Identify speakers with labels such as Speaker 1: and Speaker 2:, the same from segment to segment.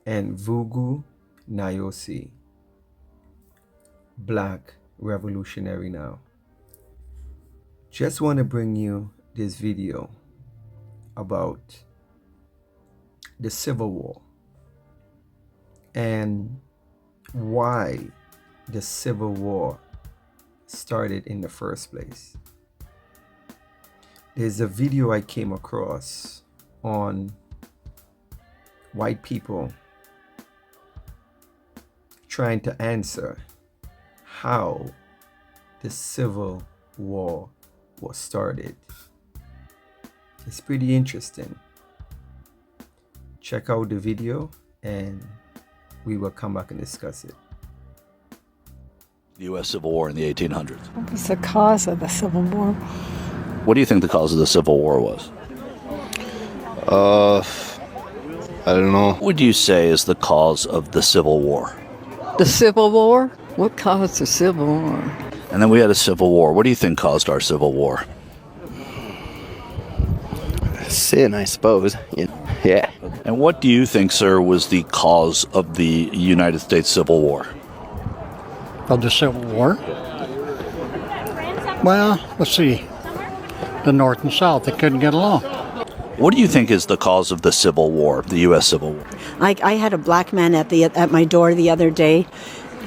Speaker 1: and Vugu Nayosi, Black Revolutionary Now. Just want to bring you this video about the Civil War and why the Civil War started in the first place. There's a video I came across on white people trying to answer how the Civil War was started. It's pretty interesting. Check out the video and we will come back and discuss it.
Speaker 2: The U.S. Civil War in the 1800s.
Speaker 3: What was the cause of the Civil War?
Speaker 2: What do you think the cause of the Civil War was?
Speaker 4: I don't know.
Speaker 2: What would you say is the cause of the Civil War?
Speaker 3: The Civil War? What caused the Civil War?
Speaker 2: And then we had a Civil War. What do you think caused our Civil War?
Speaker 4: Sin, I suppose. Yeah.
Speaker 2: And what do you think, sir, was the cause of the United States Civil War?
Speaker 5: Of the Civil War? Well, let's see. The North and South, they couldn't get along.
Speaker 2: What do you think is the cause of the Civil War, the U.S. Civil War?
Speaker 6: I had a black man at my door the other day.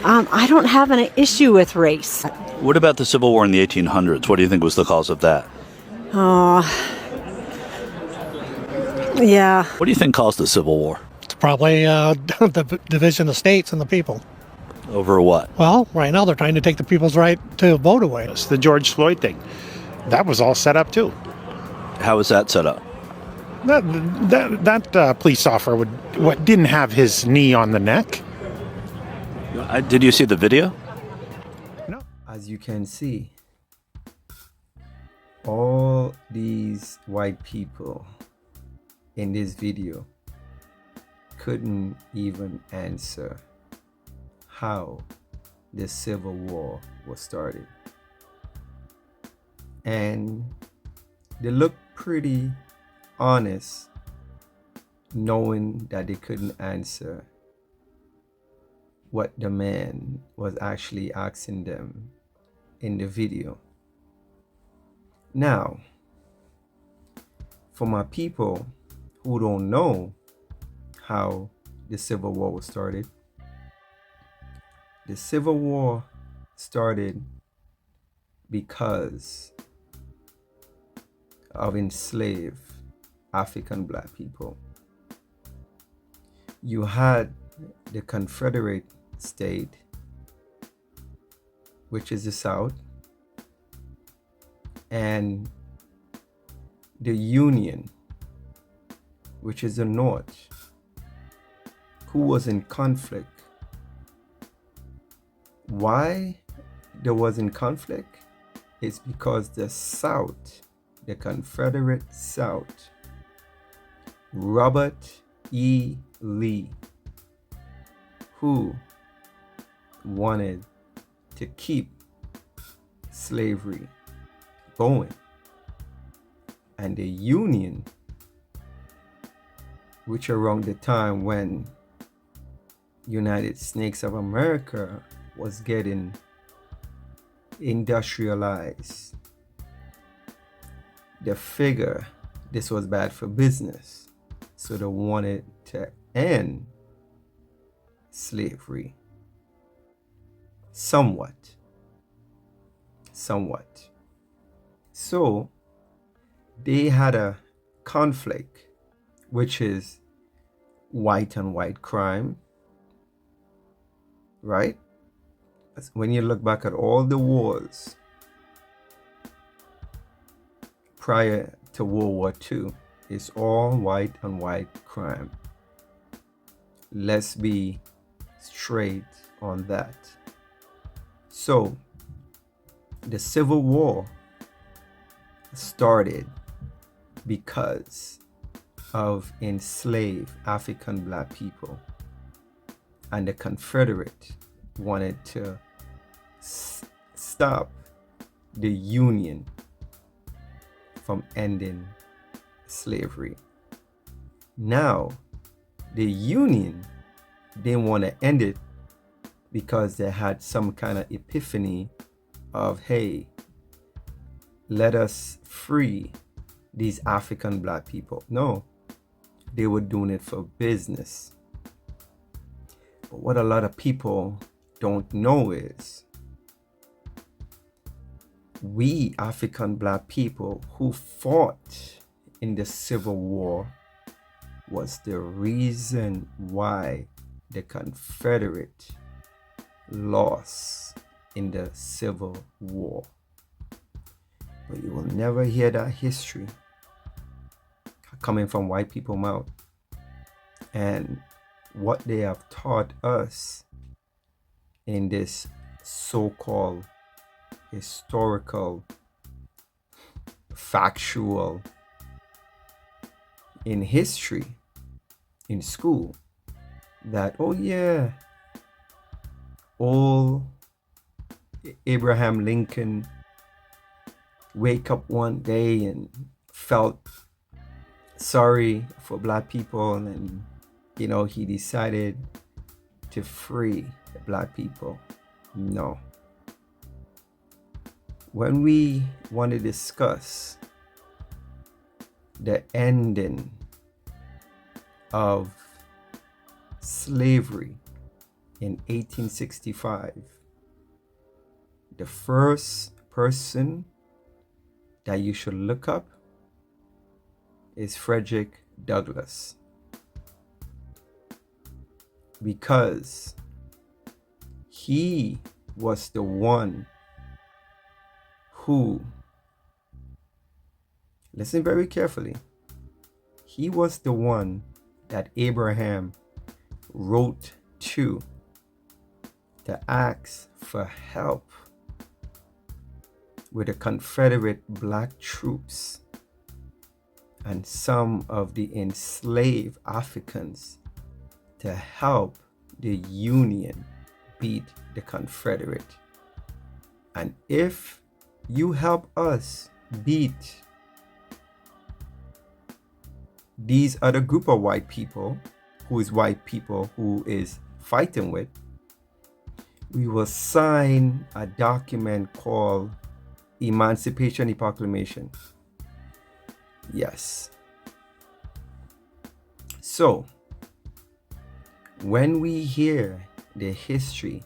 Speaker 6: I don't have an issue with race.
Speaker 2: What about the Civil War in the 1800s? What do you think was the cause of that?
Speaker 6: Yeah.
Speaker 2: What do you think caused the Civil War?
Speaker 5: It's probably the division of states and the people.
Speaker 2: Over what?
Speaker 5: Well, right now they're trying to take the people's right to vote away.
Speaker 7: It's the George Floyd thing. That was all set up too.
Speaker 2: How was that set up?
Speaker 7: That police officer didn't have his knee on the neck.
Speaker 2: Did you see the video?
Speaker 7: No.
Speaker 1: As you can see, all these white people in this video couldn't even answer how the Civil War was started. And they look pretty honest knowing that they couldn't answer what the man was actually asking them in the video. Now, for my people who don't know how the Civil War was started, the Civil War started because of enslaved African black people. You had the Confederate state, which is the South, and the Union, which is the North, who was in conflict. Why there was in conflict? It's because the South, the Confederate South, Robert E. Lee, who wanted to keep slavery going, and the Union, which around the time when United Snakes of America was getting industrialized, they figure this was bad for business, so they wanted to end slavery somewhat. So they had a conflict, which is white on white crime, right? When you look back at all the wars prior to World War II, it's all white on white crime. Let's be straight on that. So the Civil War started because of enslaved African black people, and the Confederate wanted to stop the Union from ending slavery. Now, the Union didn't want to end it because they had some kind of epiphany of, hey, let us free these African black people. No, they were doing it for business. But what a lot of people don't know is we African black people who fought in the Civil War was the reason why the Confederate lost in the Civil War. But you will never hear that history coming from white people's mouth. And what they have taught us in this so-called historical, factual, in history, in school, that, oh yeah, old Abraham Lincoln wake up one day and felt sorry for black people, and he decided to free the black people. No. When we want to discuss the ending of slavery in 1865, the first person that you should look up is Frederick Douglass, because he was the one who, listen very carefully, he was the one that Abraham wrote to ask for help with the Confederate black troops and some of the enslaved Africans to help the Union beat the Confederate. And if you help us beat these other group of white people, who is fighting with, we will sign a document called Emancipation Proclamation. Yes. So, when we hear the history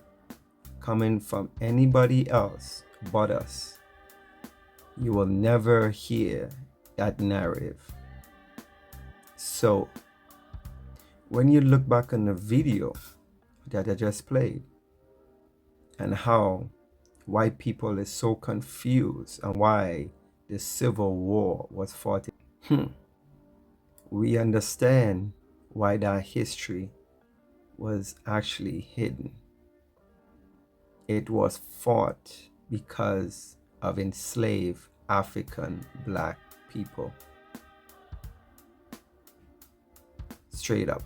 Speaker 1: coming from anybody else but us, you will never hear that narrative. So, when you look back on the video that I just played, and how white people is so confused and why the Civil War was fought, we understand why that history was actually hidden. It was fought because of enslaved African black people. Straight up.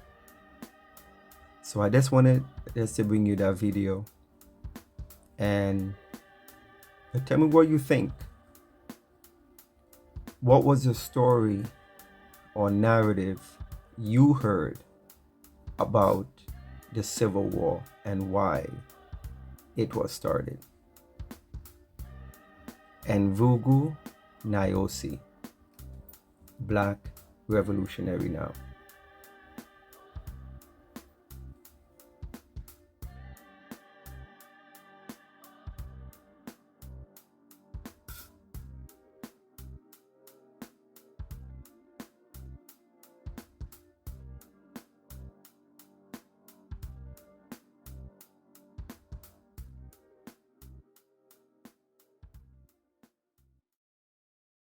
Speaker 1: So I just wanted to bring you that video, and tell me what you think. What was the story or narrative you heard about the Civil War and why it was started? And Vugu Nyosi, Black Revolutionary Now.